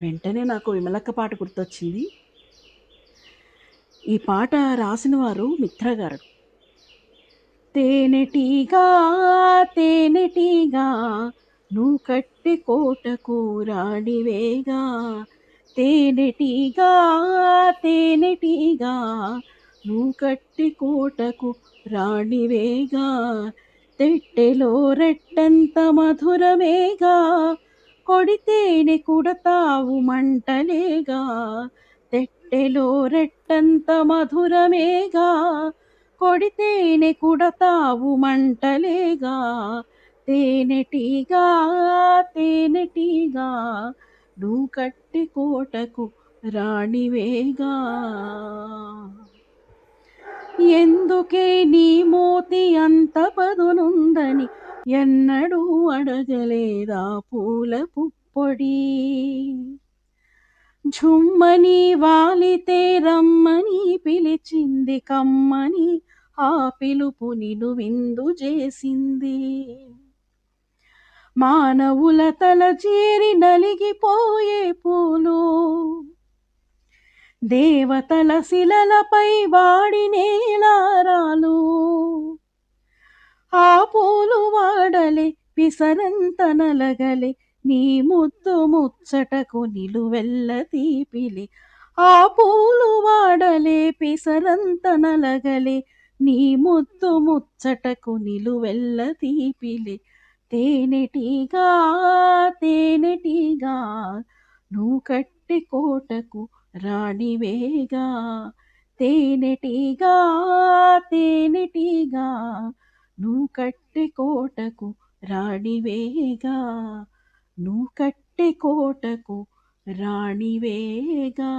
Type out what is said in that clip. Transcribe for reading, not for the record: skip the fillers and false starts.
వెంటనే నాకు విమలక్క పాట గుర్తొచ్చింది. ఈ పాట రాసిన వారు మిత్ర గారు. తేనెటీగా తేనెటీగా నువ్వు కట్టె కోటకు రాణివేగా, తేనెటీగా తేనెటీగా నువ్వు కట్టె కోటకు రాణివేగా, తెట్టెలో రెట్టంత మధురమేగా, కొడితేనె కుడతావు మంటలేగా, తెట్టెలో రెట్టంత మధురమేగా, కొడితేనె కుడతావు మంటలేగా, తేనెటీగా తేనెటీగా నువ్వు కట్టె కోటకు రాణివేగా. ఎందుకే నీ మోతి అంత పదునుందని ఎన్నడూ అడగలేదా పూల పుప్పొడి, ఝుమ్మని వాలితే రమ్మని పిలిచింది కమ్మని ఆ పిలుపు నిను విందు చేసింది, మానవుల తల చేరి నలిగిపోయే పూలు, దేవతల శిలలపై వాడినేలారాలు, ఆ పూలు వాడలే పిసరంత నలగలే నీ ముద్దు ముచ్చటకు నిలువెల్ల తీపిలి, ఆ పూలు వాడలే పిసరంత నలగలే నీ ముద్దు ముచ్చటకు నిలువెల్ల తీపిలి, తేనెటీగా తేనెటీగా నువ్వు కట్టె కోటకు రాణివేగా, తేనెటీగా తేనెటీగా నువ్వు కట్టె కోటకు రాణివేగా, నువ్వు కట్టె కోటకు రాణివేగా.